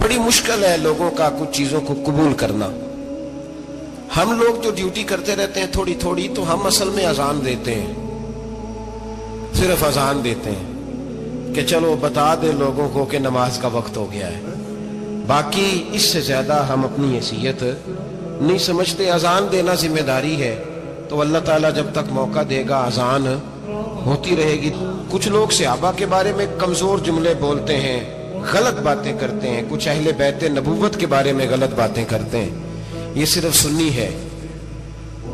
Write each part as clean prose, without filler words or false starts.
بڑی مشکل ہے لوگوں کا کچھ چیزوں کو قبول کرنا. ہم لوگ جو ڈیوٹی کرتے رہتے ہیں تھوڑی تھوڑی، تو ہم اصل میں اذان دیتے ہیں، صرف اذان دیتے ہیں کہ چلو بتا دے لوگوں کو کہ نماز کا وقت ہو گیا ہے. باقی اس سے زیادہ ہم اپنی حیثیت نہیں سمجھتے. اذان دینا ذمہ داری ہے، تو اللہ تعالیٰ جب تک موقع دے گا اذان ہوتی رہے گی. کچھ لوگ صحابہ کے بارے میں کمزور جملے بولتے ہیں، غلط باتیں کرتے ہیں، کچھ اہل بیت نبوت کے بارے میں غلط باتیں کرتے ہیں. یہ صرف سنی ہے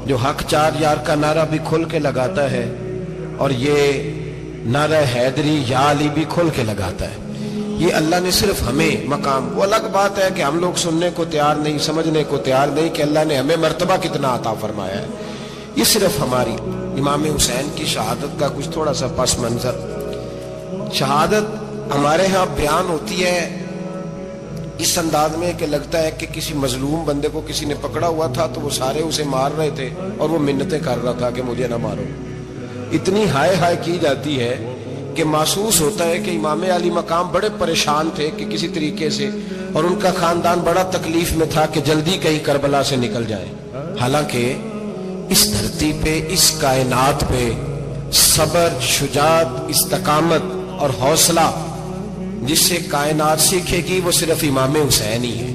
جو حق چار یار کا نعرہ بھی کھل کے لگاتا ہے، اور یہ نعرہ حیدری یا علی بھی کھل کے لگاتا ہے. یہ اللہ نے صرف ہمیں مقام، وہ الگ بات ہے کہ ہم لوگ سننے کو تیار نہیں، سمجھنے کو تیار نہیں کہ اللہ نے ہمیں مرتبہ کتنا عطا فرمایا ہے. یہ صرف ہماری امام حسین کی شہادت کا کچھ تھوڑا سا پس منظر. شہادت ہمارے ہاں بیان ہوتی ہے اس انداز میں کہ لگتا ہے کہ کسی مظلوم بندے کو کسی نے پکڑا ہوا تھا تو وہ سارے اسے مار رہے تھے اور وہ منتیں کر رہا تھا کہ مجھے نہ مارو. اتنی ہائے ہائے کی جاتی ہے کہ محسوس ہوتا ہے کہ امام علی مقام بڑے پریشان تھے کہ کسی طریقے سے، اور ان کا خاندان بڑا تکلیف میں تھا کہ جلدی کہیں کربلا سے نکل جائیں. حالانکہ اس دھرتی پہ، اس کائنات پہ صبر، شجاعت، استقامت اور حوصلہ جس سے کائنات سیکھے گی وہ صرف امام حسین ہی ہے.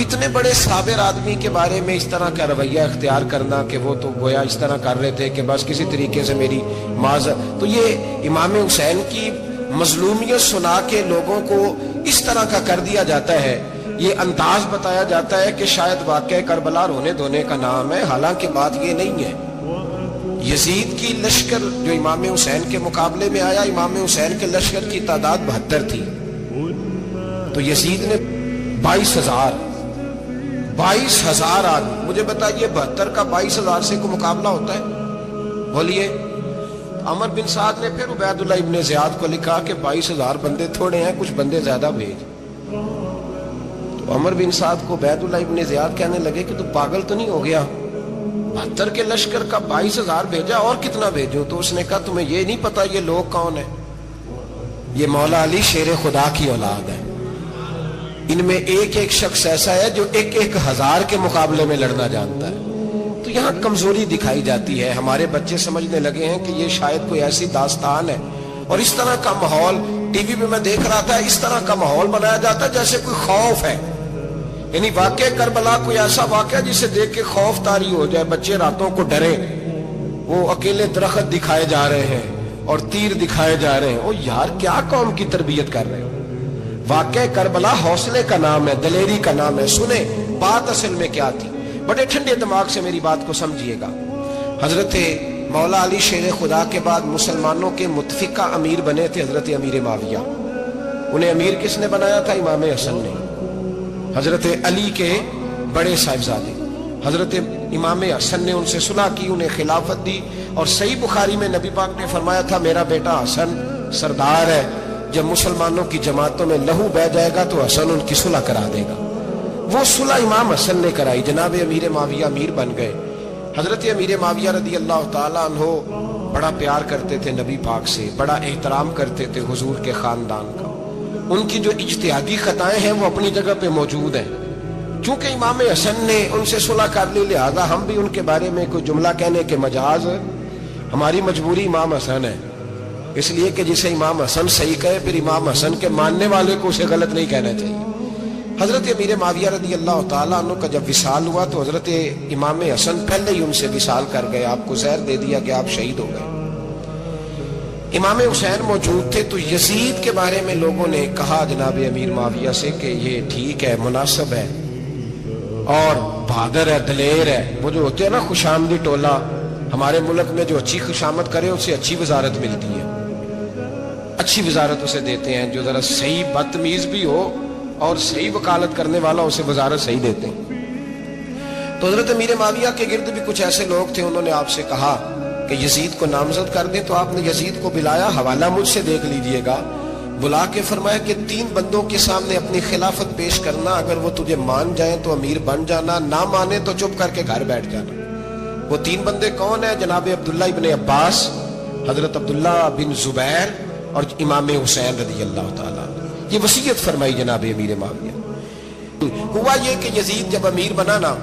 اتنے بڑے صابر آدمی کے بارے میں اس طرح کا رویہ اختیار کرنا کہ وہ تو گویا اس طرح کر رہے تھے کہ بس کسی طریقے سے میری معذرت، تو یہ امام حسین کی مظلومیت سنا کے لوگوں کو اس طرح کا کر دیا جاتا ہے. یہ انداز بتایا جاتا ہے کہ شاید واقعہ کربلا رونے دھونے کا نام ہے، حالانکہ بات یہ نہیں ہے. یزید کی لشکر جو امام حسین کے مقابلے میں آیا، امام حسین کے لشکر کی تعداد 72 تھی، تو یزید نے 22,000 آدمی. مجھے بتائیے 72 کا 22,000 سے کوئی مقابلہ ہوتا ہے؟ بولیے. عمر بن سعد نے پھر عبید اللہ ابن زیاد کو لکھا کہ 22,000 بندے تھوڑے ہیں، کچھ بندے زیادہ بھیج. تو عمر بن سعد کو عبید اللہ ابن زیاد کہنے لگے کہ تو پاگل تو نہیں ہو گیا، 72 کے لشکر کا 22,000 بھیجا، اور کتنا بھیجوں؟ تو اس نے کہا تمہیں یہ نہیں پتا یہ لوگ کون ہیں؟ یہ مولا علی شیر خدا کی اولاد ہے. ان میں ایک ایک شخص ایسا ہے جو 1,000 کے مقابلے میں لڑنا جانتا ہے. تو یہاں کمزوری دکھائی جاتی ہے. ہمارے بچے سمجھنے لگے ہیں کہ یہ شاید کوئی ایسی داستان ہے، اور اس طرح کا ماحول ٹی وی پہ میں دیکھ رہا تھا، اس طرح کا ماحول بنایا جاتا ہے جیسے کوئی خوف ہے. یعنی واقع کربلا کوئی ایسا واقعہ جسے دیکھ کے خوف طاری ہو جائے، بچے راتوں کو ڈرے. وہ اکیلے درخت دکھائے جا رہے ہیں اور تیر دکھائے جا رہے ہیں. او یار کیا قوم کی تربیت کر رہے ہیں؟ واقع کربلا حوصلے کا نام ہے، دلیری کا نام ہے. سنیں بات اصل میں کیا تھی، بڑے ٹھنڈے دماغ سے میری بات کو سمجھیے گا. حضرت مولا علی شیر خدا کے بعد مسلمانوں کے متفقہ امیر بنے تھے حضرت امیر معاویہ. انہیں امیر کس نے بنایا تھا؟ امام حسن نے. حضرت علی کے بڑے صاحبزادے حضرت امام حسن نے ان سے صلح کی، انہیں خلافت دی. اور صحیح بخاری میں نبی پاک نے فرمایا تھا میرا بیٹا حسن سردار ہے، جب مسلمانوں کی جماعتوں میں لہو بہ جائے گا تو حسن ان کی صلح کرا دے گا. وہ صلح امام حسن نے کرائی. جناب امیر معاویہ امیر بن گئے. حضرت امیر معاویہ رضی اللہ تعالیٰ عنہ بڑا پیار کرتے تھے نبی پاک سے، بڑا احترام کرتے تھے حضور کے خاندان کا. ان کی جو اجتہادی خطائیں ہیں وہ اپنی جگہ پہ موجود ہیں. چونکہ امام حسن نے ان سے صلح کر لی، لہذا ہم بھی ان کے بارے میں کوئی جملہ کہنے کے مجاز، ہماری مجبوری امام حسن ہے. اس لیے کہ جسے امام حسن صحیح کہے پھر امام حسن کے ماننے والے کو اسے غلط نہیں کہنا چاہیے. حضرت امیر معاویہ رضی اللہ تعالیٰ عنہ کا جب وصال ہوا تو حضرت امام حسن پہلے ہی ان سے وصال کر گئے، آپ کو زہر دے دیا کہ آپ شہید ہو گئے. امام حسین موجود تھے. تو یزید کے بارے میں لوگوں نے کہا جناب امیر معاویہ سے کہ یہ ٹھیک ہے، مناسب ہے اور بہادر ہے، دلیر ہے. وہ جو ہوتے ہیں نا خوش آمدی ٹولہ، ہمارے ملک میں جو اچھی خوشامد کرے اسے اچھی وزارت ملتی ہے، اچھی وزارت اسے دیتے ہیں. جو ذرا صحیح بدتمیز بھی ہو اور صحیح وکالت کرنے والا اسے وزارت صحیح دیتے ہیں. تو حضرت امیر معاویہ کے گرد بھی کچھ ایسے لوگ تھے، انہوں نے آپ سے کہا کہ یزید کو نامزد کر دیں. تو آپ نے یزید کو بلایا، حوالہ مجھ سے دیکھ لیجئے گا. بلا کے فرمایا کہ 3 بندوں کے سامنے اپنی خلافت پیش کرنا، اگر وہ تجھے مان جائیں تو امیر بن جانا، نہ مانے تو چپ کر کے گھر بیٹھ جانا. وہ 3 بندے کون ہیں؟ جناب عبداللہ ابن عباس، حضرت عبداللہ بن زبیر اور امام حسین رضی اللہ تعالیٰ. یہ وصیت فرمائی جناب امیر معاویہ۔ ہوا یہ کہ یزید جب امیر بنا نا،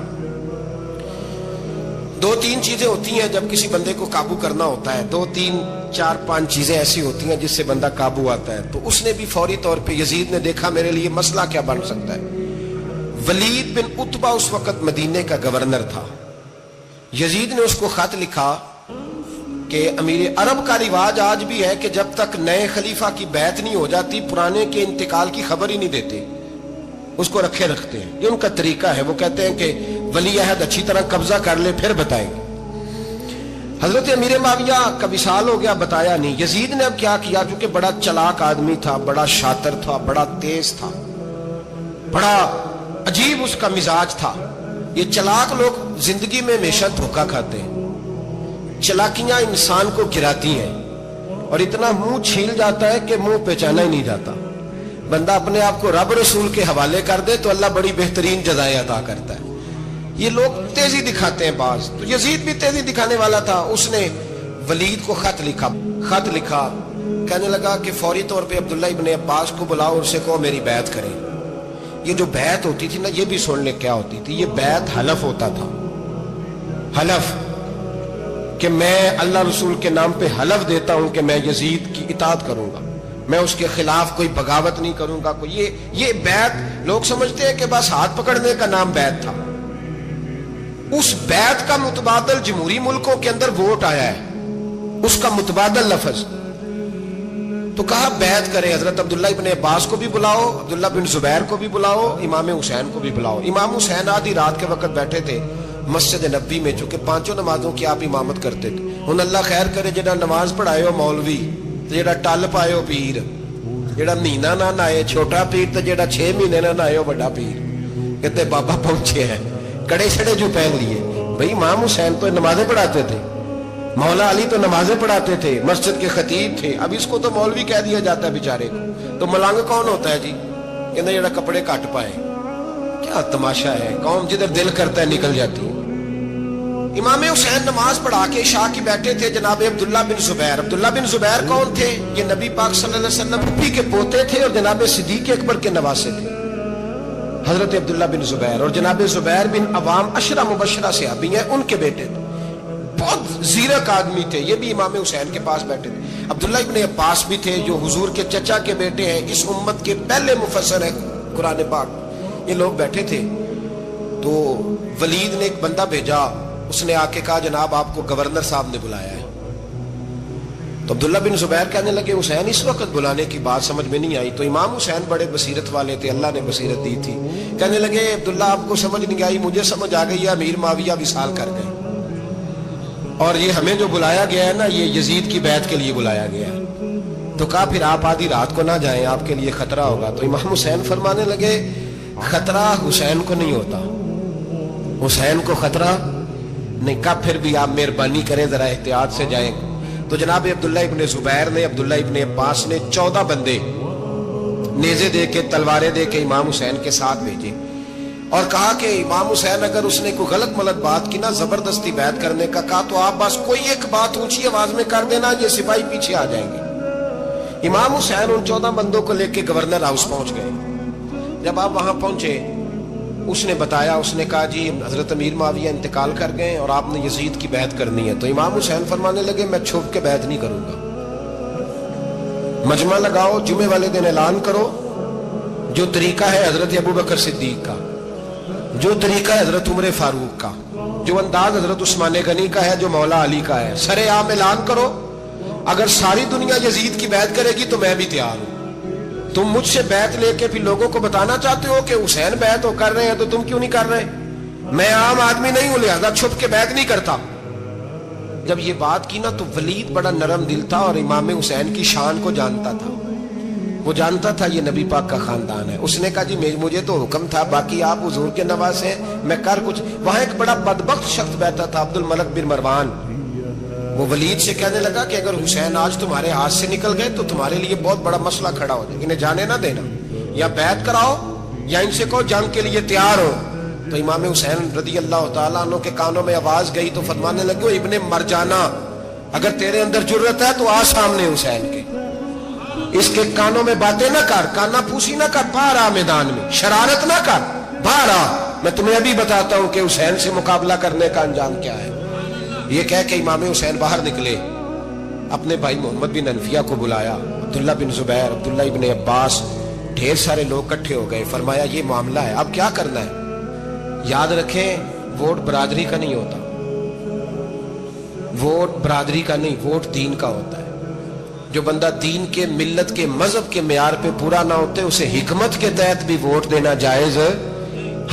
دو تین چیزیں ہوتی ہیں جب کسی بندے کو قابو کرنا ہوتا ہے، دو تین چار پانچ چیزیں ایسی ہوتی ہیں جس سے بندہ قابو آتا ہے۔ تو اس نے بھی فوری طور پہ، یزید نے دیکھا میرے لیے مسئلہ کیا بن سکتا ہے۔ ولید بن عتبہ اس وقت مدینے کا گورنر تھا۔ یزید نے اس کو خط لکھا کہ امیر عرب کا رواج آج بھی ہے کہ جب تک نئے خلیفہ کی بیعت نہیں ہو جاتی پرانے کے انتقال کی خبر ہی نہیں دیتے، اس کو رکھے رکھتے ہیں۔ یہ ان کا طریقہ ہے، وہ کہتے ہیں کہ ولی عہد اچھی طرح قبضہ کر لے پھر بتائیں گے۔ حضرت امیر معاویہ کا وصال ہو گیا، بتایا نہیں۔ یزید نے اب کیا کیا، کیونکہ بڑا چلاک آدمی تھا، بڑا شاطر تھا، بڑا تیز تھا، بڑا عجیب اس کا مزاج تھا۔ یہ چلاک لوگ زندگی میں ہمیشہ دھوکہ کھاتے ہیں، چلاکیاں انسان کو گراتی ہیں اور اتنا منہ چھیل جاتا ہے کہ منہ پہچانا ہی نہیں جاتا۔ بندہ اپنے آپ کو رب رسول کے حوالے کر دے تو اللہ بڑی بہترین جزائیں عطا کرتا ہے۔ یہ لوگ تیزی دکھاتے ہیں بعض، تو یزید بھی تیزی دکھانے والا تھا۔ اس نے ولید کو خط لکھا، کہنے لگا کہ فوری طور پہ عبداللہ ابن عباس کو بلاؤ اور اسے کہو میری بیعت کریں۔ یہ جو بیعت ہوتی تھی نا، یہ بھی سن لے کیا ہوتی تھی۔ یہ بیعت حلف ہوتا تھا، حلف کہ میں اللہ رسول کے نام پہ حلف دیتا ہوں کہ میں یزید کی اطاعت کروں گا، میں اس کے خلاف کوئی بغاوت نہیں کروں گا۔ یہ بیعت لوگ سمجھتے ہیں کہ بس ہاتھ پکڑنے کا نام بیعت تھا۔ اس بیعت کا متبادل جمہوری ملکوں کے اندر ووٹ آیا ہے، اس کا متبادل لفظ۔ تو کہا بیعت کرے، حضرت عبداللہ ابن عباس کو بھی بلاؤ، عبداللہ بن زبیر کو بھی بلاؤ، امام حسین کو بھی بلاؤ۔ امام حسین آدھی رات کے وقت بیٹھے تھے مسجد نبوی میں، چونکہ پانچوں نمازوں کی آپ امامت کرتے تھے۔ ہن اللہ خیر کرے، جڑا نماز پڑھائے ہو مولوی، جڑا ٹل پائے ہو پیر، جڑا مہینہ نہ نہائے چھوٹا پیر، تے جڑا 6 مہینے نہ نہائے ہو بڑا پیر، کہتے بابا پہنچے ہیں، کڑے چھڑے جو پہن لیے۔ بھئی امام حسین تو نمازیں پڑھاتے تھے، مولا علی تو نمازیں پڑھاتے تھے، مسجد کے خطیب تھے، اب اس کو تو مولوی کہہ دیا جاتا ہے بیچارے کو۔ تو ملنگ کون ہوتا ہے جی؟ کہنا جڑا کپڑے کٹ پائے۔ کیا تماشا ہے، قوم جدھر دل کرتا ہے نکل جاتی ہے۔ امام حسین نماز پڑھا کے عشاء کی بیٹھے تھے جناب عبداللہ بن زبیر۔ عبداللہ بن زبیر کون تھے؟ یہ نبی پاک صلی اللہ علیہ وسلم پھپھی کے پوتے تھے اور جناب صدیق اکبر کے نواسے تھے، حضرت عبداللہ بن زبیر۔ اور جناب زبیر بن عوام عشرہ مبشرہ صحابی ہیں، ان کے بیٹے تھے، بہت زیرک آدمی تھے۔ یہ بھی امام حسین کے پاس بیٹھے تھے۔ عبداللہ ابن عباس بھی تھے جو حضور کے چچا کے بیٹے ہیں، اس امت کے پہلے مفسر ہیں قرآن پاک۔ یہ لوگ بیٹھے تھے تو ولید نے ایک بندہ بھیجا، اس نے آ کے کہا جناب آپ کو گورنر صاحب نے بلایا ہے۔ تو عبداللہ بن زبیر کہنے لگے حسین اس وقت بلانے کی بات سمجھ میں نہیں آئی۔ تو امام حسین بڑے بصیرت والے تھے، اللہ نے بصیرت دی تھی، کہنے لگے عبداللہ آپ کو سمجھ نہیں آئی، مجھے سمجھ آ گئی ہے، امیر معاویہ وصال کر گئے اور یہ ہمیں جو بلایا گیا ہے نا، یہ یزید کی بیعت کے لیے بلایا گیا ہے۔ تو کہا پھر آپ آدھی رات کو نہ جائیں، آپ کے لیے خطرہ ہوگا۔ تو امام حسین فرمانے لگے خطرہ حسین کو نہیں ہوتا، حسین کو خطرہ نہیں۔ کہا پھر بھی آپ مہربانی کریں ذرا احتیاط سے جائیں۔ تو جناب عبداللہ ابن زبیر نے، عبداللہ ابن عباس نے 14 بندے نیزے دے کے، تلواریں دے کے امام حسین کے ساتھ بھیجے اور کہا کہ امام حسین اگر اس نے کوئی غلط ملت بات کی نا، زبردستی بیعت کرنے کا کہا، تو آپ بس کوئی ایک بات اونچی آواز میں کر دینا، یہ سپاہی پیچھے آ جائیں گے۔ امام حسین ان 14 بندوں کو لے کے گورنر ہاؤس پہنچ گئے۔ جب آپ وہاں پہنچے، اس نے بتایا، اس نے کہا جی حضرت امیر معاویہ انتقال کر گئے اور آپ نے یزید کی بیعت کرنی ہے۔ تو امام حسین فرمانے لگے میں چھپ کے بیعت نہیں کروں گا، مجمع لگاؤ، جمعے والے دن اعلان کرو، جو طریقہ ہے حضرت ابوبکر صدیق کا، جو طریقہ ہے حضرت عمر فاروق کا، جو انداز حضرت عثمان غنی کا ہے، جو مولا علی کا ہے، سرے عام اعلان کرو، اگر ساری دنیا یزید کی بیعت کرے گی تو میں بھی تیار ہوں۔ تم مجھ سے بیعت لے کے پھر لوگوں کو بتانا چاہتے ہو کہ حسین بیعت ہو کر رہے ہیں تو تم کیوں نہیں کر رہے؟ میں عام آدمی نہیں ہوں، لہذا چھپ کے بیعت نہیں کرتا۔ جب یہ بات کی نا تو ولید بڑا نرم دل تھا اور امام حسین کی شان کو جانتا تھا، وہ جانتا تھا یہ نبی پاک کا خاندان ہے۔ اس نے کہا جی مجھے تو حکم تھا، باقی آپ حضور کے نواسے ہیں، میں کر کچھ۔ وہاں ایک بڑا بدبخت شخص بیٹھا تھا، عبد الملک بن مروان، وہ ولید سے کہنے لگا کہ اگر حسین آج تمہارے ہاتھ سے نکل گئے تو تمہارے لیے بہت بڑا مسئلہ کھڑا ہو جائے، انہیں جانے نہ دینا، یا بیعت کراؤ یا ان سے کہو جنگ کے لیے تیار ہو۔ تو امام حسین رضی اللہ تعالیٰ عنہ کے کانوں میں آواز گئی تو فرمانے لگے ابن مرجانہ، اگر تیرے اندر جرت ہے تو آ سامنے حسین کے، اس کے کانوں میں باتیں نہ کر، کانا پوسی نہ کر، باہر آ میدان میں، شرارت نہ کر، باہر آ، میں تمہیں ابھی بتاتا ہوں کہ حسین سے مقابلہ کرنے کا انجام کیا ہے۔ یہ کہہ کہ امام حسین باہر نکلے، اپنے بھائی محمد بن انفیہ کو بلایا، عبداللہ بن زبیر، عبداللہ ابن عباس، ڈھیر سارے لوگ اکٹھے ہو گئے۔ فرمایا یہ معاملہ ہے، اب کیا کرنا ہے؟ یاد رکھیں ووٹ برادری کا نہیں ہوتا، ووٹ برادری کا نہیں، ووٹ دین کا ہوتا ہے۔ جو بندہ دین کے، ملت کے، مذہب کے معیار پہ پورا نہ ہوتے اسے حکمت کے تحت بھی ووٹ دینا جائز۔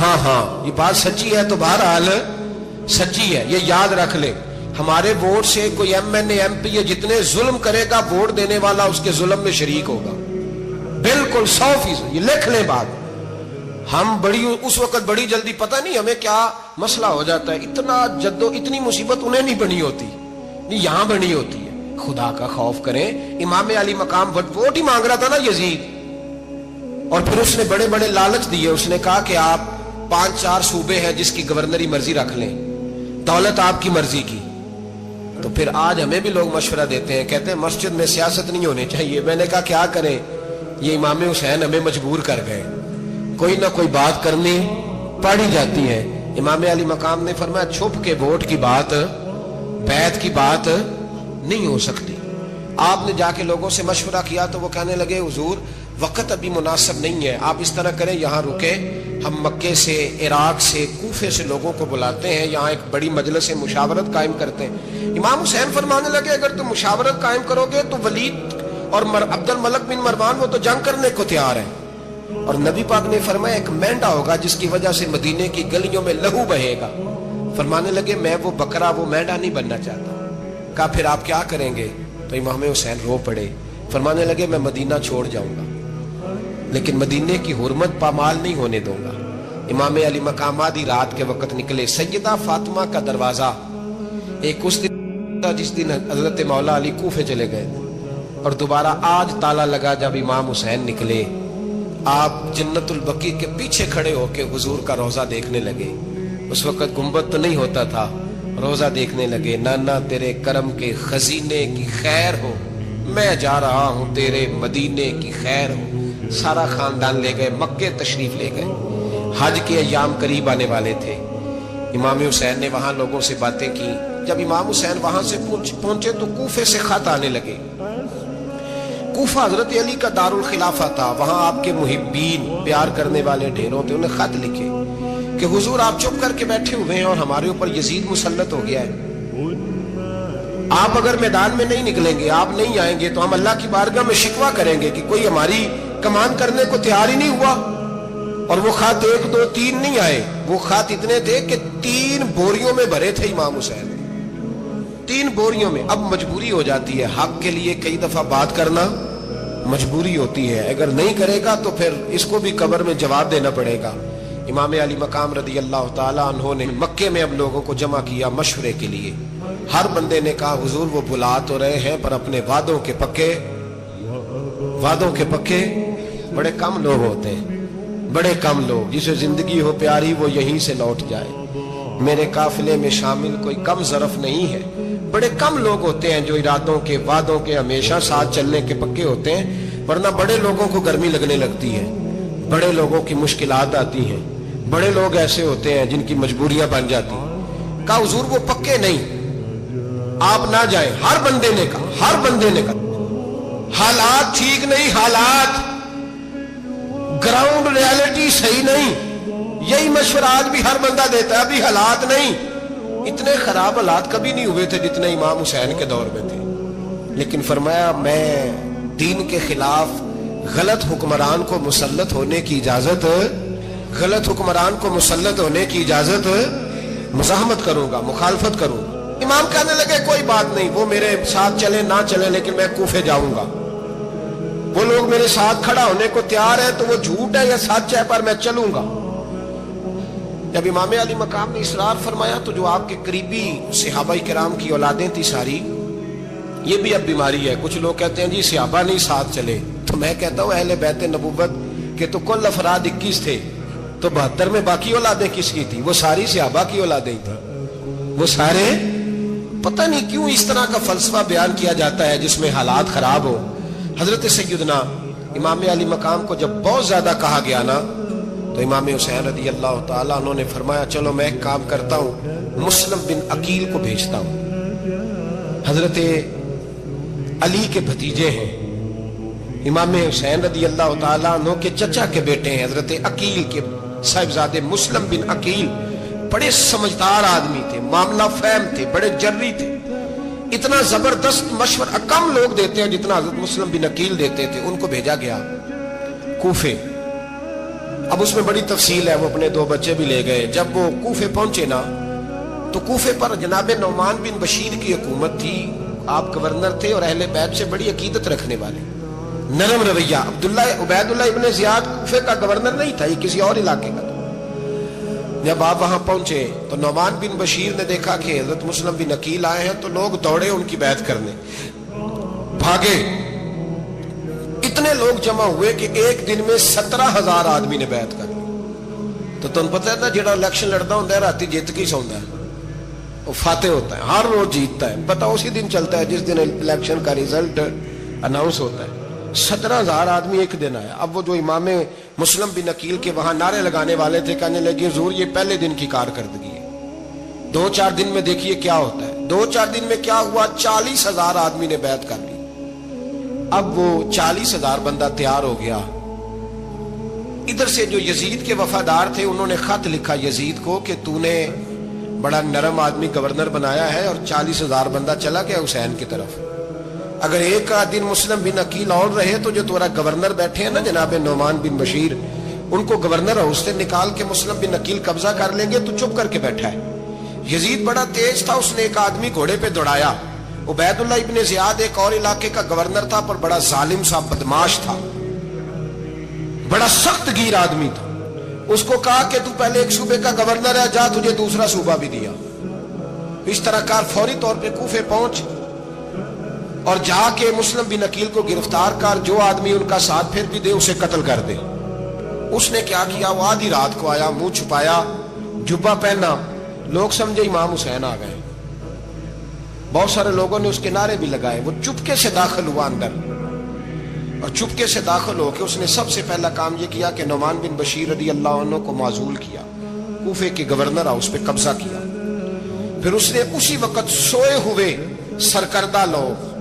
ہاں ہاں یہ بات سچی ہے تو بہرحال سچی ہے، یہ یاد رکھ لے۔ ہمارے ووٹ سے کوئی ایم این اے، ایم پی اے جتنے ظلم کرے گا، ووٹ دینے والا اس کے ظلم میں شریک ہوگا، بالکل 100%۔ یہ لکھ لیں بات۔ ہم اس وقت بڑی جلدی، پتہ نہیں ہمیں کیا مسئلہ ہو جاتا ہے، اتنا جدو، اتنی مصیبت انہیں نہیں بنی ہوتی، نہیں یہاں بنی ہوتی ہے۔ خدا کا خوف کریں۔ امام علی مقام ووٹ ہی مانگ رہا تھا نا یزید، اور پھر اس نے بڑے بڑے لالچ دیے۔ اس نے کہا کہ آپ 5-4 صوبے ہیں جس کی گورنری مرضی رکھ لیں، دولت آپ کی مرضی کی۔ تو پھر آج ہمیں بھی لوگ مشورہ دیتے ہیں، کہتے ہیں مسجد میں سیاست نہیں ہونی چاہیے۔ میں نے کہا کیا کریں، یہ امام حسین ہمیں مجبور کر گئے، کوئی نہ کوئی بات کرنی پڑی جاتی ہے۔ امام علی مقام نے فرمایا چھپ کے ووٹ کی بات، بیعت کی بات نہیں ہو سکتی۔ آپ نے جا کے لوگوں سے مشورہ کیا تو وہ کہنے لگے حضور وقت ابھی مناسب نہیں ہے، آپ اس طرح کریں یہاں رکیں، ہم مکے سے، عراق سے، کوفے سے لوگوں کو بلاتے ہیں، یہاں ایک بڑی مجلس مشاورت قائم کرتے ہیں۔ امام حسین فرمانے لگے اگر تم مشاورت قائم کرو گے تو ولید اور عبد الملک بن مروان وہ تو جنگ کرنے کو تیار ہیں، اور نبی پاک نے فرمایا ایک مینڈا ہوگا جس کی وجہ سے مدینے کی گلیوں میں لہو بہے گا۔ فرمانے لگے میں وہ بکرا، وہ مینڈا نہیں بننا چاہتا۔ کہا پھر آپ کیا کریں گے؟ تو امام حسین رو پڑے، فرمانے لگے میں مدینہ چھوڑ جاؤں گا لیکن مدینے کی حرمت پامال نہیں ہونے دوں گا۔ امام علی مقام آدھی رات کے وقت نکلے۔ سیدہ فاطمہ کا دروازہ ایک اس دن تھا جس دن حضرت مولا علی کوفے چلے گئے، اور دوبارہ آج تالا لگا جب امام حسین نکلے۔ آپ جنت البقیع کے پیچھے کھڑے ہو کے حضور کا روضہ دیکھنے لگے۔ اس وقت گنبد تو نہیں ہوتا تھا، روزہ دیکھنے لگے۔ نانا تیرے کرم کے خزینے کی خیر ہو، میں جا رہا ہوں تیرے مدینے کی خیر ہو۔ سارا خاندان لے گئے، مکے تشریف لے گئے۔ حج کے ایام قریب آنے والے تھے۔ امام حسین نے وہاں لوگوں سے باتیں کی۔ جب امام حسین وہاں سے پہنچے تو کوفے سے خط آنے لگے۔ کوفہ حضرت علی کا دارالخلافہ تھا، وہاں آپ کے محبین، پیار کرنے والے ڈھیروں تھے۔ انہیں خط لکھے کہ حضور آپ چپ کر کے بیٹھے ہوئے ہیں اور ہمارے اوپر یزید مسلط ہو گیا ہے، آپ اگر میدان میں نہیں نکلیں گے، آپ نہیں آئیں گے تو ہم اللہ کی بارگاہ میں شکوہ کریں گے کہ کوئی ہماری کمان کرنے کو تیار ہی نہیں ہوا۔ اور وہ خط 1 2 3 نہیں آئے، وہ خط اتنے تھے کہ 3 بوریوں میں بھرے تھے امام حسین، 3 بوریوں میں۔ اب مجبوری ہو جاتی ہے، حق کے لیے کئی دفعہ بات کرنا مجبوری ہوتی ہے، اگر نہیں کرے گا تو پھر اس کو بھی قبر میں جواب دینا پڑے گا۔ امام علی مقام رضی اللہ تعالیٰ عنہ نے مکے میں اب لوگوں کو جمع کیا مشورے کے لیے۔ ہر بندے نے کہا حضور وہ بلا تو رہے ہیں پر اپنے وعدوں کے پکے بڑے کم لوگ ہوتے ہیں، بڑے کم لوگ، جسے زندگی ہو پیاری وہ یہیں سے لوٹ جائے۔ میرے قافلے میں شامل کوئی کم ظرف نہیں ہے، بڑے کم لوگ ہوتے ہیں جو ارادوں کے، وعدوں کے ہمیشہ ساتھ چلنے کے پکے ہوتے ہیں، ورنہ بڑے لوگوں کو گرمی لگنے لگتی ہے، بڑے لوگوں کی مشکلات آتی ہیں، بڑے لوگ ایسے ہوتے ہیں جن کی مجبوریاں بن جاتی ہیں۔ کہا حضور وہ پکے نہیں، آپ نہ جائیں۔ ہر بندے نے کہا حالات ٹھیک نہیں، حالات گراؤنڈ ریالٹی صحیح نہیں، یہی مشورہ آج بھی ہر بندہ دیتا ہے، ابھی حالات نہیں۔ اتنے خراب حالات کبھی نہیں ہوئے تھے جتنے امام حسین کے دور میں تھے، لیکن فرمایا میں دین کے خلاف غلط حکمران کو مسلط ہونے کی اجازت، مزاحمت کروں گا، مخالفت کروں گا۔ امام کہنے لگے کوئی بات نہیں، وہ میرے ساتھ چلے نہ چلے لیکن میں کوفے جاؤں گا، وہ لوگ میرے ساتھ کھڑا ہونے کو تیار ہے تو وہ جھوٹ ہے یا سچ ہے پر میں چلوں گا۔ جب امام علی مقام نے اصرار فرمایا تو جو آپ کے قریبی صحابہ کرام کی اولادیں تھی ساری، یہ بھی اب بیماری ہے، کچھ لوگ کہتے ہیں جی صحابہ نہیں ساتھ چلے، تو میں کہتا ہوں اہل بیت نبوت کے تو کل افراد 21 تھے، تو 72 میں باقی اولادیں کس کی تھی؟ وہ ساری صحابہ کی اولادیں تھیں، وہ سارے۔ پتہ نہیں کیوں اس طرح کا فلسفہ بیان کیا جاتا ہے جس میں حالات خراب ہو، حضرت سیدنا امام علی مقام کو جب بہت زیادہ کہا گیا نا تو امام حسین رضی اللہ تعالیٰ انہوں نے فرمایا چلو میں ایک کام کرتا ہوں، مسلم بن عقیل کو بھیجتا ہوں۔ حضرت علی کے بھتیجے ہیں، امام حسین رضی اللہ تعالیٰ عنہ کے چچا کے بیٹے ہیں حضرت عقیل کے صاحبزادے مسلم بن عقیل، بڑے سمجھدار آدمی تھے، معاملہ فہم تھے، بڑے جری تھے، اتنا زبردست مشورہ کم لوگ دیتے ہیں جتنا حضرت مسلم بن عقیل دیتے تھے۔ ان کو بھیجا گیا کوفے۔ اب اس میں بڑی تفصیل ہے، وہ اپنے 2 بچے بھی لے گئے۔ جب وہ کوفے پہنچے نا تو کوفے پر جناب نعمان بن بشیر کی حکومت تھی، آپ گورنر تھے اور اہل بیت سے بڑی عقیدت رکھنے والے، نرم رویہ۔ عبید اللہ ابن زیاد کوفے کا گورنر نہیں تھا، یہ کسی اور علاقے کا تھا۔ جب آپ وہاں پہنچے تو نعمان بن بشیر نے دیکھا کہ حضرت مسلم بن عقیل آئے ہیں تو لوگ دوڑے ان کی بیعت کرنے، بھاگے، اتنے لوگ جمع ہوئے کہ ایک دن میں 17,000 آدمی نے بیعت کر لی۔ تو تمہیں پتہ ہے نا جڑا الیکشن لڑتا ہوتا ہے راتی جیت کے سوندا ہے، وہ فاتح ہوتا ہے، ہر روز جیتتا ہے، پتہ اسی دن چلتا ہے جس دن الیکشن کا ریزلٹ اناؤنس ہوتا ہے۔ 17,000 آدمی ایک دن آیا۔ اب وہ جو امام مسلم بن عقیل کے وہاں نعرے لگانے والے تھے کہنے لگے حضور یہ پہلے دن کی کارکردگی ہے، 2-4 دن میں دیکھیے کیا ہوتا ہے۔ 2-4 دن میں کیا ہوا، 40,000 آدمی نے بیعت کر لی۔ اب وہ 40,000 بندہ تیار ہو گیا۔ ادھر سے جو یزید کے وفادار تھے انہوں نے خط لکھا یزید کو کہ تو نے بڑا نرم آدمی گورنر بنایا ہے اور 40,000 بندہ چلا گیا حسین کی طرف، اگر ایک دن مسلم بن عقیل اور رہے تو جو تمہارا گورنر بیٹھے ہیں نا جناب نعمان بن بشیر، ان کو گورنر ہاؤس سے نکال کے مسلم بن عقیل قبضہ کر لیں گے، تو چپ کر کے بیٹھا ہے۔ یزید بڑا تیز تھا، اس نے ایک آدمی گھوڑے پہ دوڑایا۔ عبید اللہ ابن زیاد ایک اور علاقے کا گورنر تھا پر بڑا ظالم سا بدماش تھا، بڑا سخت گیر آدمی تھا۔ اس کو کہا کہ تو پہلے ایک صوبے کا گورنر ہے، جا تجھے دوسرا صوبہ بھی دیا۔ اس طرح کار فوری طور پہ کوفے پہنچ اور جا کے مسلم بن عقیل کو گرفتار کر، جو آدمی ان کا ساتھ پھر بھی دے اسے قتل کر دے۔ اس نے کیا کیا، وہ آدھی رات کو آیا، منہ چھپایا، جبہ پہنا، لوگ سمجھے امام حسین آ گئے۔ بہت سارے لوگوں نے اس کے نعرے بھی لگائے۔ وہ چپکے سے داخل ہوا اندر، اور چپکے سے داخل ہو کے اس نے سب سے پہلا کام یہ کیا کہ نعمان بن بشیر رضی اللہ عنہ کو معزول کیا، کوفے کے گورنر ہاؤس پہ قبضہ کیا۔ پھر اس نے اسی وقت سوئے ہوئے سرکردہ لوگ،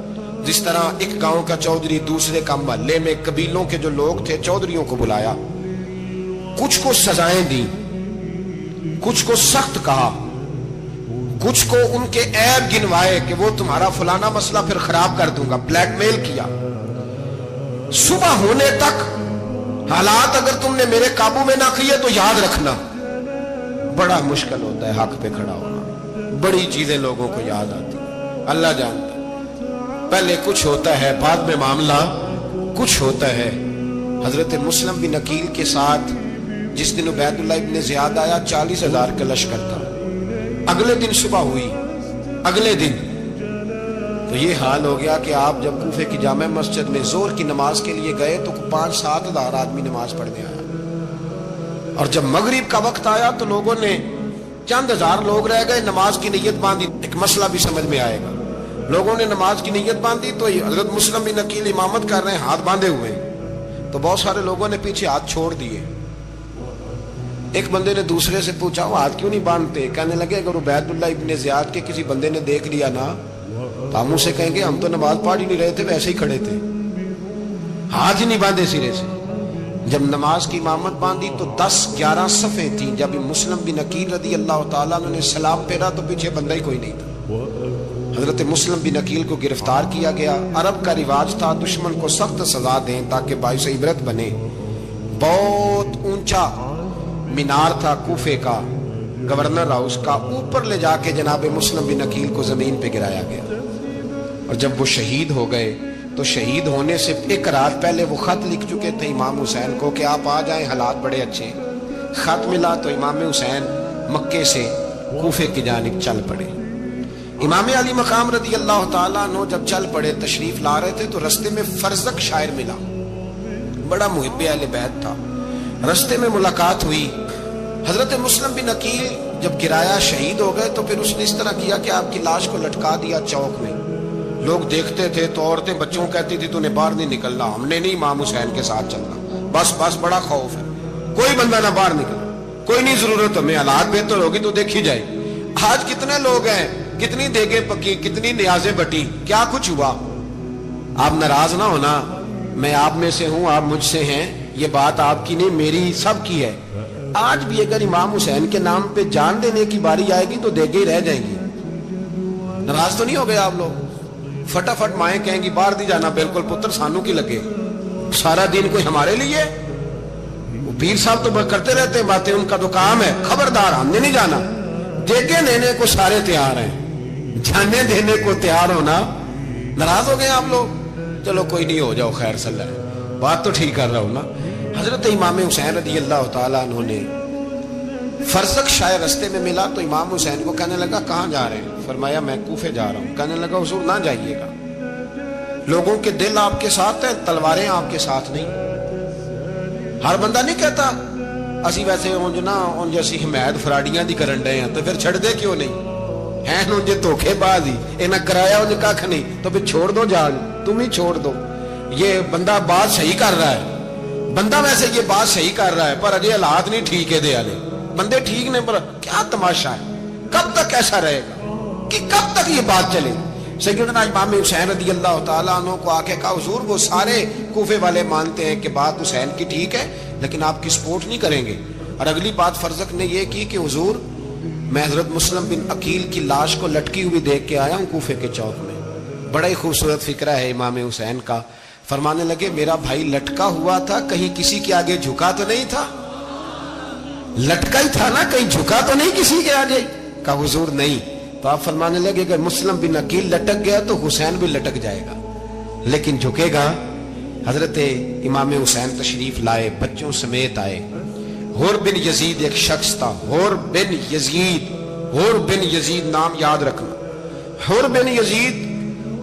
جس طرح ایک گاؤں کا چودھری دوسرے کا محلے میں قبیلوں کے جو لوگ تھے چودھریوں کو بلایا، کچھ کو سزائیں دی، کچھ کو سخت کہا، کچھ کو ان کے عیب گنوائے کہ وہ تمہارا فلانا مسئلہ پھر خراب کر دوں گا، بلیک میل کیا۔ صبح ہونے تک حالات اگر تم نے میرے قابو میں نہ کیے تو یاد رکھنا بڑا مشکل ہوتا ہے حق پہ کھڑا ہونا، بڑی چیزیں لوگوں کو یاد آتی ہیں، اللہ جانتا ہے۔ پہلے کچھ ہوتا ہے، بعد میں معاملہ کچھ ہوتا ہے۔ حضرت مسلم بن عقیل کے ساتھ جس دن عبید اللہ ابن زیاد آیا 40,000 کا لشکر تھا۔ اگلے دن صبح ہوئی، اگلے دن تو یہ حال ہو گیا کہ آپ جب کوفے کی جامع مسجد میں زور کی نماز کے لیے گئے تو 5-7 ہزار آدمی نماز پڑھنے آیا، اور جب مغرب کا وقت آیا تو لوگوں نے چند ہزار لوگ رہ گئے، نماز کی نیت باندھی۔ ایک مسئلہ بھی سمجھ میں آئے گا، لوگوں نے نماز کی نیت باندھی تو حضرت مسلم بن عقیل امامت کر رہے ہیں، ہاتھ باندھے ہوئے ہیں، تو بہت سارے لوگوں نے پیچھے ہاتھ چھوڑ دیے۔ ایک بندے نے دوسرے سے پوچھا وہ ہاتھ کیوں نہیں باندھتے؟ کہنے لگے اگر عبید اللہ ابن زیاد کے کسی بندے نے دیکھ لیا نا تو ہم اسے کہیں گے ہم تو نماز پڑھ ہی نہیں رہے تھے، ویسے ہی کھڑے تھے، ہاتھ ہی نہیں باندھے سرے سے۔ جب نماز کی امامت باندھی تو 10-11 صفیں تھیں۔ جب مسلم بن عقیل رضی اللہ تعالیٰ نے سلام پھیرا تو پیچھے بندہ ہی کوئی نہیں تھا۔ حضرت مسلم بن عقیل کو گرفتار کیا گیا۔ عرب کا رواج تھا دشمن کو سخت سزا دیں تاکہ باعث عبرت بنے۔ بہت اونچا مینار تھا کوفے کا، گورنر ہاؤس کا، اوپر لے جا کے جناب مسلم بن عقیل کو زمین پہ گرایا گیا، اور جب وہ شہید ہو گئے تو شہید ہونے سے ایک رات پہلے وہ خط لکھ چکے تھے امام حسین کو کہ آپ آ جائیں، حالات بڑے اچھے۔ خط ملا تو امام حسین مکے سے کوفے کی جانب چل پڑے۔ امام علی مقام رضی اللہ تعالیٰ عنہ جب چل پڑے، تشریف لا رہے تھے تو رستے میں فرزق شاعر ملا، بڑا محب اہل بیت تھا۔ رستے میں ملاقات ہوئی۔ حضرت مسلم بن عقیل جب گرایا شہید ہو گئے تو پھر اس نے اس طرح کیا کہ آپ کی لاش کو لٹکا دیا چوک میں، لوگ دیکھتے تھے تو عورتیں بچوں کہتی تھی تو نے باہر نہیں نکلنا, ہم نے نہیں امام حسین کے ساتھ چلنا, بس بس بڑا خوف ہے, کوئی بندہ نہ باہر نکلا, کوئی نہیں ضرورت ہمیں, حالات بہتر ہوگی تو دیکھی جائے. آج کتنے لوگ ہیں, کتنی دیگیں پکی, کتنی نیازیں بٹی, کیا کچھ ہوا. آپ ناراض نہ ہونا, میں آپ میں سے ہوں, آپ مجھ سے ہیں, یہ بات آپ کی نہیں میری سب کی ہے. آج بھی اگر امام حسین کے نام پہ جان دینے کی باری آئے گی تو دیگیں ہی رہ جائیں گی. ناراض تو نہیں ہو گئے آپ لوگ؟ فٹافٹ مائیں کہیں گی باہر نہیں جانا, بالکل پتر سانو کی لگے, سارا دن کوئی ہمارے لیے. پیر صاحب تو کرتے رہتے ہیں باتیں, ان کا تو کام ہے, خبردار ہم نے نہیں جانا. دیگیں دینے کو سارے تیار ہیں, جانے دینے کو تیار ہونا. ناراض ہو گئے آپ لوگ؟ چلو کوئی نہیں, ہو جاؤ خیر صلی اللہ, بات تو ٹھیک کر رہا ہوں نا. حضرت امام حسین رضی اللہ تعالیٰ عنہ نے فرزق شاید رستے میں ملا تو امام حسین کو کہنے لگا کہاں جا رہے ہیں؟ فرمایا میں کوفے جا رہا ہوں. کہنے لگا حضور نہ جائیے گا, لوگوں کے دل آپ کے ساتھ ہیں, تلواریں آپ کے ساتھ نہیں. ہر بندہ نہیں کہتا اسی ویسے اونج نا اونج اسی حمایت فراڈیاں دی کرن ڈے ہیں تو پھر چھڑ دے کیوں نہیں ہیں, اونج دھوکے باز ہی انہیں کرایا اونج کھ نہیں تو پھر چھوڑ دو جان, تم ہی چھوڑ دو. یہ بندہ بات صحیح کر رہا ہے, بندہ ویسے یہ بات صحیح کر رہا ہے پر اجے حالات نہیں ٹھیک ہے, دے والے بندے ٹھیک نہیں, پر کیا تماشا ہے, کب تک ایسا رہے گا کہ کب تک یہ بات چلے. سیدنا امام حسین رضی اللہ تعالیٰ عنہ کو آ کے کہا حضور وہ سارے کوفے والے مانتے ہیں کہ بات حسین کی ٹھیک ہے لیکن آپ کی سپورٹ نہیں کریں گے. اور اگلی بات فرزق نے یہ کی کہ حضور میں حضرت مسلم بن عقیل کی لاش کو لٹکی ہوئی دیکھ کے آیا ہوں کوفے کے چوک میں. بڑا ہی خوبصورت فکرہ ہے امام حسین کا. فرمانے لگے میرا بھائی لٹکا ہوا تھا, کہیں کسی کے آگے جھکا تو نہیں تھا؟ لٹکا ہی تھا نا, کہیں جھکا تو نہیں کسی کے آگے؟ کہا حضور نہیں. تو آپ فرمانے لگے اگر مسلم بن عقیل لٹک گیا تو حسین بھی لٹک جائے گا لیکن جھکے گا. حضرت امام حسین تشریف لائے, بچوں سمیت آئے. حور بن یزید ایک شخص تھا, حور بن یزید, حور بن یزید نام یاد رکھنا. حور بن یزید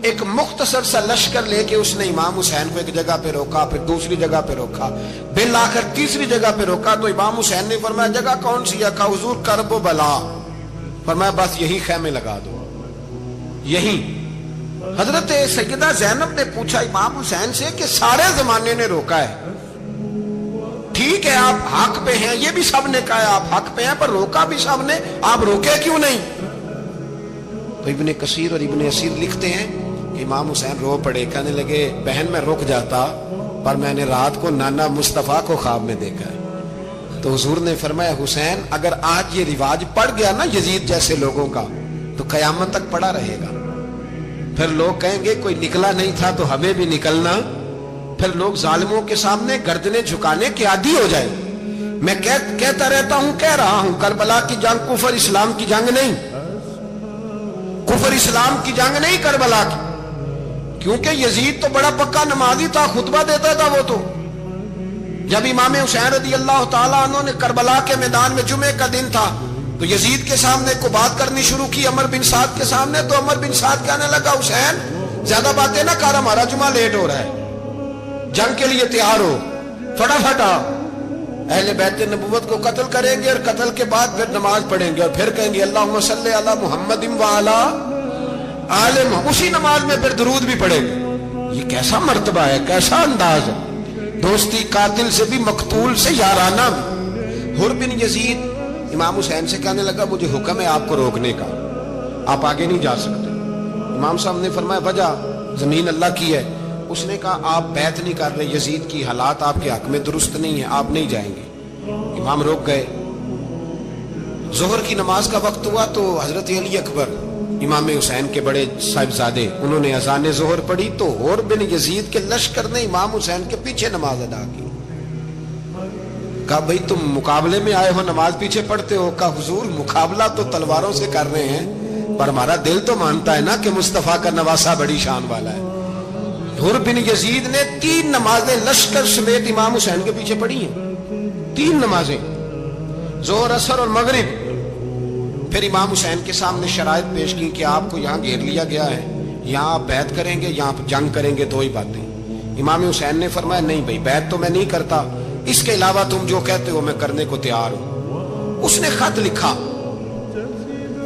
ایک مختصر سا لشکر لے کے اس نے امام حسین کو ایک جگہ پہ روکا, پھر دوسری جگہ پہ روکا, بالآخر تیسری جگہ پہ روکا. تو امام حسین نے فرمایا جگہ کون سی ہے؟ کہا حضور کرب و بلا. فرمایا بس یہی خیمے لگا دو, یہی. حضرت سیدہ زینب نے پوچھا امام حسین سے کہ سارے زمانے نے روکا ہے, ٹھیک ہے آپ حق پہ ہیں, یہ بھی سب نے کہا ہے آپ حق پہ ہیں, پر روکا بھی سب نے, آپ روکے کیوں نہیں؟ تو ابن کثیر اور ابن اسیر لکھتے ہیں کہ امام حسین رو پڑے, کہنے لگے بہن میں رک جاتا پر میں نے رات کو نانا مصطفیٰ کو خواب میں دیکھا ہے. تو حضور نے فرمایا حسین اگر آج یہ رواج پڑ گیا نا یزید جیسے لوگوں کا تو قیامت تک پڑا رہے گا. پھر لوگ کہیں گے کوئی نکلا نہیں تھا تو ہمیں بھی نکلنا, پھر لوگ ظالموں کے سامنے گردنیں جھکانے کے عادی ہو جائے. میں کہتا رہتا ہوں, کہہ رہا ہوں, کربلا کی جنگ کفر اسلام کی جنگ نہیں, کفر اسلام کی جنگ نہیں کربلا کی, کیونکہ یزید تو بڑا پکا نمازی تھا, خطبہ دیتا تھا. وہ تو جب امام حسین رضی اللہ تعالیٰ عنہ نے کربلا کے میدان میں جمعے کا دن تھا تو یزید کے سامنے کو بات کرنی شروع کی, عمر بن سعد کے سامنے. تو عمر بن سعد کہنے لگا حسین زیادہ باتیں نہ کر, ہمارا جمعہ لیٹ ہو رہا ہے, جنگ کے لیے تیار ہو, فٹافٹ آ. اہل بیت نبوت کو قتل کریں گے اور قتل کے بعد پھر نماز پڑھیں گے اور پھر کہیں گے اللہم صلی علی محمد وعلی آل محمد, اسی نماز میں پھر درود بھی پڑھیں گے. یہ کیسا مرتبہ ہے, کیسا انداز ہے, دوستی قاتل سے بھی مقتول سے یارانہ بھی. حر بن یزید امام حسین سے کہنے لگا مجھے حکم ہے آپ کو روکنے کا, آپ آگے نہیں جا سکتے. امام صاحب نے فرمایا وجہ زمین اللہ کی ہے. اس نے کہا آپ بیعت نہیں کر رہے, یزید کی حالات آپ کے حق میں درست نہیں ہے, آپ نہیں جائیں گے. امام روک گئے. ظہر کی نماز کا وقت ہوا تو حضرت علی اکبر امام حسین کے بڑے صاحبزادے انہوں نے اذان ظہر پڑھی تو حور بن یزید کے لشکر نے امام حسین کے پیچھے نماز ادا کی. کہا بھئی تم مقابلے میں آئے ہو, نماز پیچھے پڑھتے ہو؟ کہا حضور مقابلہ تو تلواروں سے کر رہے ہیں پر ہمارا دل تو مانتا ہے نا کہ مصطفیٰ کا نواسہ بڑی شان والا ہے. حر بن یزید نے 3 نمازیں لشکر سمیت امام حسین کے پیچھے پڑھی ہیں, 3 نمازیں, ظہر اثر اور مغرب. پھر امام حسین کے سامنے شرائط پیش کی کہ آپ کو یہاں گھیر لیا گیا ہے, یہاں آپ بیعت کریں گے, یہاں جنگ کریں گے, 2 ہی باتیں. امام حسین نے فرمایا نہیں بھائی بیعت تو میں نہیں کرتا, اس کے علاوہ تم جو کہتے ہو میں کرنے کو تیار ہوں. اس نے خط لکھا,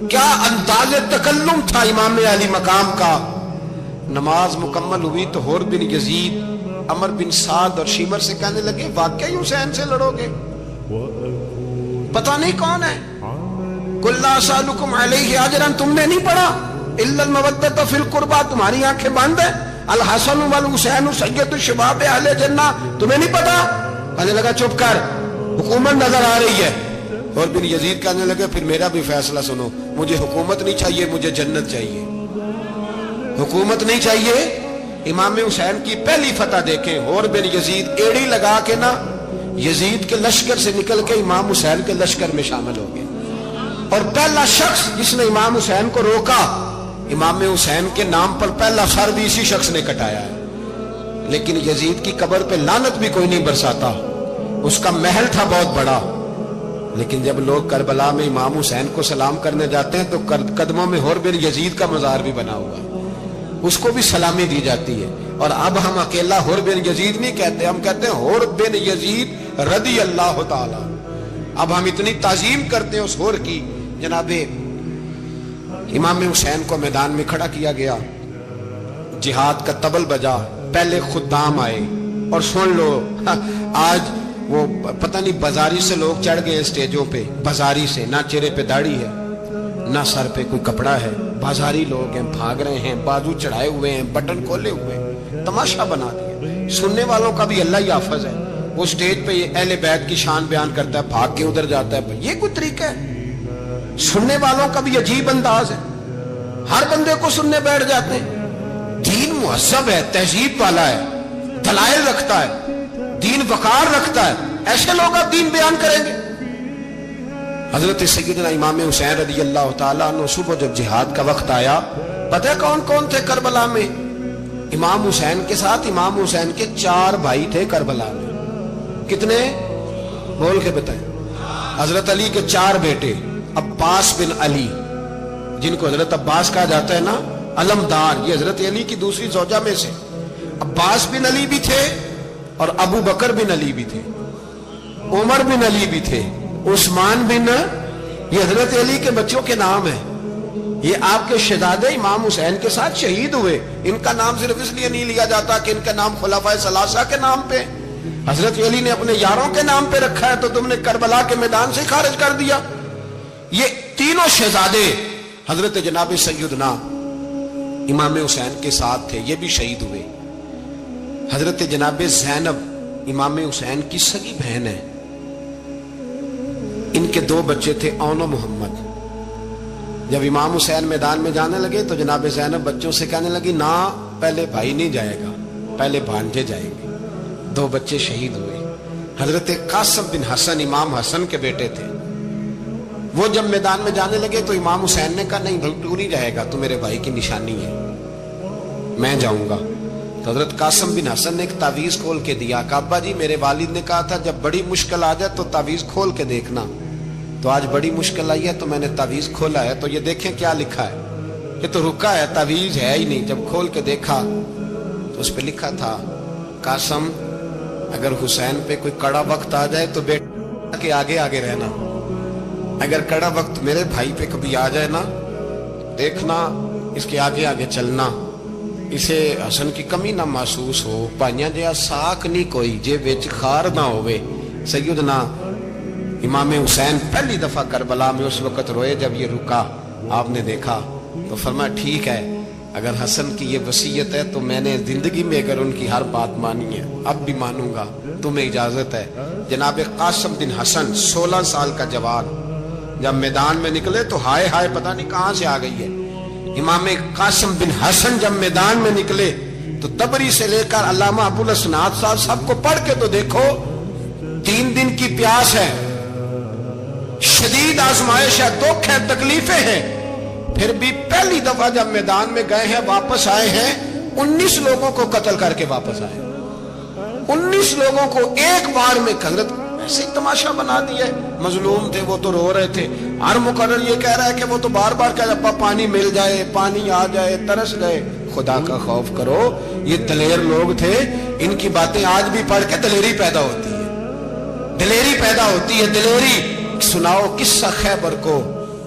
کیا انداز تکلم تھا امام علی مقام کا. نماز مکمل ہوئی تو حور بن یزید عمر بن سعد اور شیمر سے کہنے لگے واقعی حسین سے لڑو گے؟ پتہ نہیں کون ہے. قل لا اسالکم علیہ اجرا، تم نے نہیں پڑھا الا المودۃ فی القربى، تمہاری آنکھیں بند ہیں. الحسن والحسین سید الشباب اہل جنہ، تمہیں نہیں پتا؟ کہنے لگا چپ کر، حکومت نظر آ رہی ہے. اور بن یزید کہنے لگے پھر میرا بھی فیصلہ سنو، مجھے حکومت نہیں چاہیے، مجھے جنت چاہیے. حکومت نہیں چاہیے. امام حسین کی پہلی فتح دیکھیں، اور بن یزید ایڑی لگا کے نا یزید کے لشکر سے نکل کے امام حسین کے لشکر میں شامل ہو گئے. اور پہلا شخص جس نے امام حسین کو روکا، امام حسین کے نام پر پہلا سر بھی اسی شخص نے کٹایا ہے. لیکن یزید کی قبر پہ لعنت بھی کوئی نہیں برساتا، اس کا محل تھا بہت بڑا. لیکن جب لوگ کربلا میں امام حسین کو سلام کرنے جاتے ہیں تو قدموں میں حور بن یزید کا مزار بھی بنا ہوا ہے، اس کو بھی سلامی دی جاتی ہے. اور اب ہم اکیلا حور بن یزید نہیں کہتے، ہم کہتے ہیں حور بن یزید رضی اللہ تعالی. اب ہم اتنی تعظیم کرتے ہیں اس حور کی. جناب امام حسین کو میدان میں کھڑا کیا گیا، جہاد کا طبل بجا، پہلے خدام آئے. اور سن لو آج وہ پتہ نہیں بازاری سے لوگ چڑھ گئے اسٹیجوں پہ، بازاری سے، نہ چہرے پہ داڑھی ہے نہ سر پہ کوئی کپڑا ہے، بازاری لوگ ہیں، بھاگ رہے ہیں، بازو چڑھائے ہوئے ہیں، بٹن کھولے ہوئے ہیں، تماشا بنا دیا. سننے والوں کا بھی اللہ ہی حافظ ہے. وہ اسٹیج پہ یہ اہل بیت کی شان بیان کرتا ہے، بھاگ کے ادھر جاتا ہے. یہ کوئی طریقہ ہے؟ سننے والوں کا بھی عجیب انداز ہے، ہر بندے کو سننے بیٹھ جاتے ہیں. دین مہذب ہے، تہذیب والا ہے، دلائل رکھتا ہے، دین وقار رکھتا ہے. ایسے لوگ اب دین بیان کریں گے؟ حضرت سیدنا امام حسین رضی اللہ تعالیٰ عنہ صبح جب جہاد کا وقت آیا، پتہ ہے کون کون تھے کربلا میں؟ امام حسین کے ساتھ امام حسین کے 4 بھائی تھے کربلا میں. کتنے؟ بول کے بتائیں. حضرت علی کے 4 بیٹے، عباس بن علی جن کو حضرت عباس کہا جاتا ہے نا، علمدار، یہ حضرت علی کی دوسری زوجہ میں سے. عباس بن علی بھی تھے اور ابو بکر بن علی بھی تھے، عمر بن علی بھی تھے، عثمان بن، یہ حضرت علی کے بچوں کے نام ہیں. یہ آپ کے شہزادے امام حسین کے ساتھ شہید ہوئے. ان کا نام صرف اس لیے نہیں لیا جاتا کہ ان کا نام خلفائے ثلاثہ کے نام پہ، حضرت علی نے اپنے یاروں کے نام پہ رکھا ہے تو تم نے کربلا کے میدان سے خارج کر دیا. یہ تینوں شہزادے حضرت جناب سیدنا امام حسین کے ساتھ تھے، یہ بھی شہید ہوئے. حضرت جناب زینب امام حسین کی سگی بہن ہے، ان کے 2 بچے تھے، اون و محمد. جب امام حسین میدان میں جانے لگے تو جناب زینب بچوں سے کہنے لگی نہ، پہلے بھائی نہیں جائے گا، پہلے بھانجے جائیں گے. 2 بچے شہید ہوئے. حضرت قاسم بن حسن امام حسن کے بیٹے تھے. وہ جب میدان میں جانے لگے تو امام حسین نے کہا نہیں تو نہیں جائے گا، تو میرے بھائی کی نشانی ہے، میں جاؤں گا. تو حضرت قاسم بن حسن نے ایک تعویذ کھول کے دیا کہ ابا جی میرے والد نے کہا تھا جب بڑی مشکل آ جائے تو تعویذ کھول کے دیکھنا. تو آج بڑی مشکل آئی ہے تو میں نے تعویذ کھولا ہے، تو یہ دیکھیں کیا لکھا ہے. یہ تو رکا ہے، تعویذ ہے ہی نہیں. جب کھول کے دیکھا تو اس پہ لکھا تھا قاسم اگر حسین پہ کوئی کڑا وقت آ جائے تو بیٹا کے آگے آگے رہنا، اگر کڑا وقت میرے بھائی پہ کبھی آ جائے نا دیکھنا اس کے آگے آگے چلنا، اسے حسن کی کمی نہ محسوس ہو. پائیاں جہاں ساک نہیں کوئی جے وچ خار نہ ہوئے. سیدنا امام حسین پہلی دفعہ کربلا میں اس وقت روئے جب یہ رکا. آپ نے دیکھا تو فرمایا ٹھیک ہے، اگر حسن کی یہ وصیت ہے تو میں نے زندگی میں اگر ان کی ہر بات مانی ہے اب بھی مانوں گا، تمہیں اجازت ہے. جناب قاسم بن حسن 16 سال کا جوان جب میدان میں نکلے تو ہائے ہائے پتہ نہیں کہاں سے آ گئی ہے. امام قاسم بن حسن جب میدان میں نکلے تو تبری سے لے کر علامہ ابو الاسناد صاحب سب کو پڑھ کے تو دیکھو، 3 دن کی پیاس ہے، شدید آزمائش ہے، دکھ ہے، تکلیفیں ہیں، پھر بھی پہلی دفعہ جب میدان میں گئے ہیں واپس آئے ہیں 19 لوگوں کو قتل کر کے واپس آئے. 19 لوگوں کو ایک بار میں حضرت ایسے ہی تماشا بنا دیا. مظلوم تھے وہ تو رو رہے تھے، ہر مقرر یہ کہہ رہا ہے کہ وہ تو بار بار کہہ رہا پانی مل جائے، پانی آ جائے، ترس گئے. خدا کا خوف کرو، یہ دلیر لوگ تھے، ان کی باتیں آج بھی پڑھ کے دلیری پیدا ہوتی ہے، دلیری پیدا ہوتی ہے. دلیری سناؤ قصہ خیبر کو،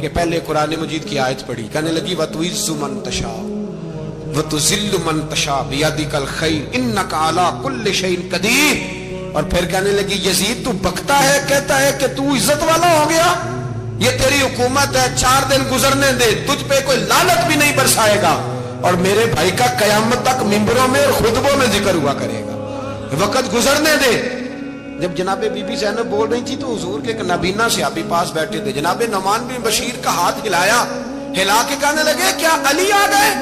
کہ پہلے قرآن مجید کی آیت پڑھی، کہنے لگی وَتُعِزُّ مَن تَشَاءُ وَتُذِلُّ مَن تَشَاءُ بِيَدِكَ الْخَيْرُ إِنَّكَ عَلَىٰ كُلِّ شَيْءٍ قَدِيرٌ۔ اور پھر کہنے لگی یزید تو بکتا ہے، کہتا ہے کہ تو عزت والا ہو گیا، یہ تیری حکومت ہے، 4 دن گزرنے دے، تجھ پہ کوئی لعنت بھی نہیں برسائے گا، اور میرے بھائی کا قیامت تک ممبروں میں اور خطبوں میں ذکر ہوا کرے گا، وقت گزرنے دے۔ جب جناب بی بی زینب بول رہی تھی تو حضور کے نابینا صحابی پاس بیٹھے تھے، جناب نعمان بن بشیر کا ہاتھ ہلایا، ہلا کے کہنے لگے کیا علی آ گئے؟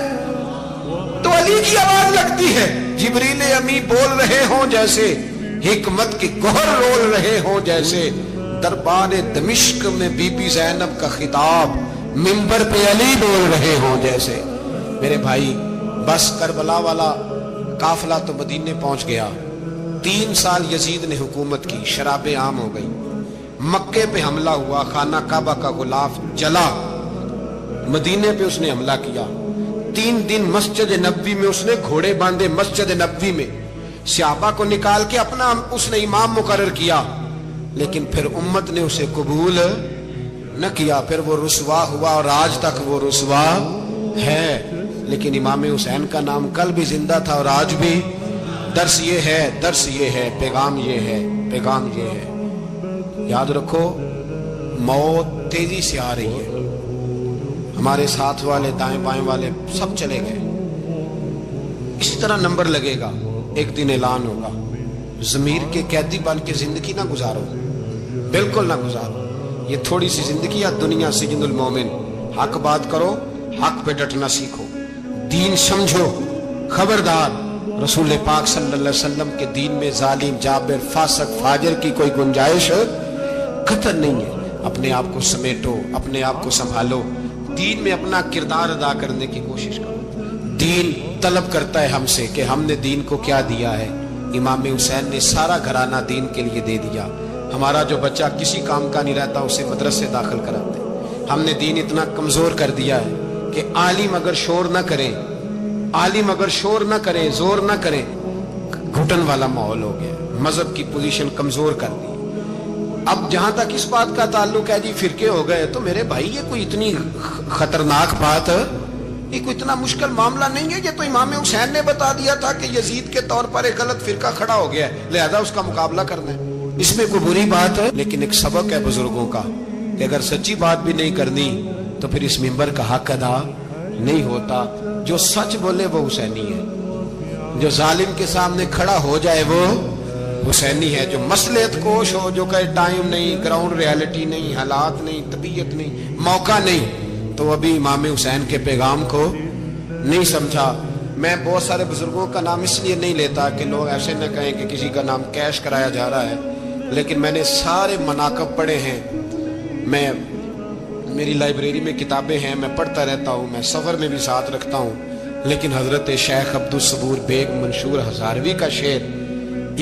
تو علی کی آواز لگتی ہے، جبریل امی بول رہے ہوں جیسے، حکمت کی گوہر رول رہے ہوں جیسے، دربار دمشق میں بی بی زینب کا خطاب، منبر پہ علی بول رہے ہوں جیسے۔ میرے بھائی بس کربلا والا قافلہ تو مدینے پہنچ گیا، 3 سال یزید نے حکومت کی، شرابیں عام ہو گئی، مکے پہ حملہ ہوا، خانہ کعبہ کا غلاف جلا، مدینے پہ اس نے حملہ کیا، 3 دن مسجد نبوی میں اس نے گھوڑے باندھے، مسجد نبوی میں صحابہ کو نکال کے اپنا اس نے امام مقرر کیا، لیکن پھر امت نے اسے قبول نہ کیا، پھر وہ رسوا ہوا اور آج تک وہ رسوا ہے۔ لیکن امام حسین کا نام کل بھی زندہ تھا اور آج بھی۔ درس یہ ہے، پیغام یہ ہے، پیغام یہ ہے، یاد رکھو موت تیزی سے آ رہی ہے، ہمارے ساتھ والے دائیں بائیں والے سب چلے گئے، اسی طرح نمبر لگے گا، ایک دن اعلان ہوگا۔ ضمیر کے قیدی بن کے زندگی نہ گزارو، بالکل نہ گزارو، یہ تھوڑی سی زندگی ہے دنیا سجن المومن۔ حق بات کرو، حق پہ ڈٹنا سیکھو، دین سمجھو، خبردار رسول پاک صلی اللہ علیہ وسلم کے دین میں ظالم، جابر، فاسق، فاجر کی کوئی گنجائش قطعاً نہیں ہے۔ اپنے آپ کو سمیٹو، اپنے آپ کو سنبھالو، دین میں اپنا کردار ادا کرنے کی کوشش کرو۔ دین طلب کرتا ہے ہم سے کہ ہم نے دین کو کیا دیا ہے۔ امام حسین نے سارا گھرانہ دین کے لیے دے دیا۔ ہمارا جو بچہ کسی کام کا نہیں رہتا اسے مدرسے داخل کراتے۔ ہم نے دین اتنا کمزور کر دیا ہے کہ عالم اگر شور نہ کریں، عالم اگر شور نہ کریں، زور نہ کریں، گھٹن والا ماحول ہو گیا، مذہب کی پوزیشن کمزور کر دی۔ اب جہاں تک اس بات کا تعلق ہے جی فرقے ہو گئے، تو میرے بھائی یہ کوئی اتنی خطرناک بات، یہ کوئی اتنا مشکل معاملہ نہیں ہے۔ یہ تو امام حسین نے بتا دیا تھا کہ یزید کے طور پر ایک غلط فرقہ کھڑا ہو گیا ہے، لہذا اس کا مقابلہ کرنا ہے، اس میں کوئی بری بات ہے؟ لیکن ایک سبق ہے بزرگوں کا کہ اگر سچی بات بھی نہیں کرنی تو پھر اس منبر کا حق ادا نہیں ہوتا۔ جو سچ بولے وہ حسینی ہے، جو ظالم کے سامنے کھڑا ہو جائے وہ حسینی ہے، جو مصلحت کوش ہو، جو کہے ٹائم نہیں، گراؤنڈ ریالٹی نہیں، حالات نہیں، طبیعت نہیں، موقع نہیں، تو ابھی امام حسین کے پیغام کو نہیں سمجھا۔ میں بہت سارے بزرگوں کا نام اس لیے نہیں لیتا کہ لوگ ایسے نہ کہیں کہ کسی کا نام کیش کرایا جا رہا ہے، لیکن میں نے سارے مناقب پڑھے ہیں، میری لائبریری میں کتابیں ہیں، میں پڑھتا رہتا ہوں، میں سفر میں بھی ساتھ رکھتا ہوں، لیکن حضرت شیخ عبدالصبور بیگ منشور ہزاروی کا شعر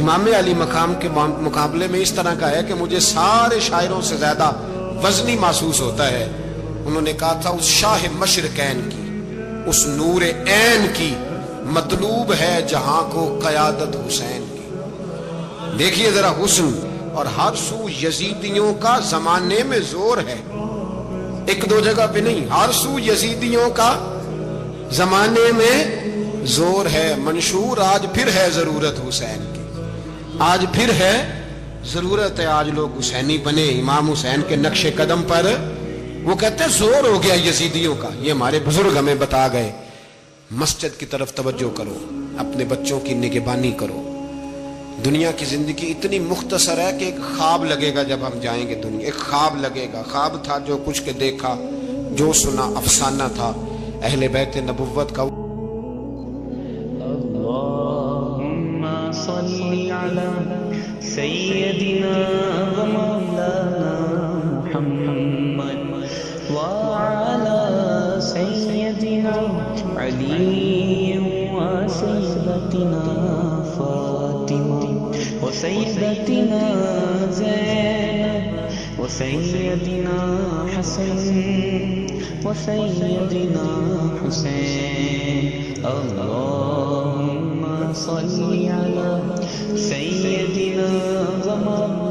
امام علی مقام کے مقابلے میں اس طرح کا ہے کہ مجھے سارے شاعروں سے زیادہ وزنی محسوس ہوتا ہے۔ انہوں نے کہا تھا اس شاہ مشرقین کی، اس نور عین کی مطلوب ہے جہاں کو قیادت حسین کی۔ دیکھیے ذرا حسن، اور ہر سو یزیدیوں کا زمانے میں زور ہے، ایک دو جگہ پہ نہیں، ہر سو یزیدیوں کا زمانے میں زور ہے۔ منشور آج پھر ہے ضرورت حسین کی، آج پھر ہے ضرورت ہے، آج لوگ حسینی بنے، امام حسین کے نقش قدم پر۔ وہ کہتے ہیں زور ہو گیا یزیدیوں کا، یہ ہمارے بزرگ ہمیں بتا گئے۔ مسجد کی طرف توجہ کرو، اپنے بچوں کی نگہبانی کرو۔ دنیا کی زندگی اتنی مختصر ہے کہ ایک خواب لگے گا جب ہم جائیں گے دنیا، ایک خواب لگے گا، خواب تھا جو کچھ کے دیکھا، جو سنا افسانہ تھا اہل بیت نبوت کا۔ اللہم صلی علی سیدنا و مولانا محمد وعلی سیدنا علی و سیدتنا فاطمہ وسیدتنا زینب وسیدنا حسن وسیدنا حسین۔ اللہم صلی علی سیدنا و مولانا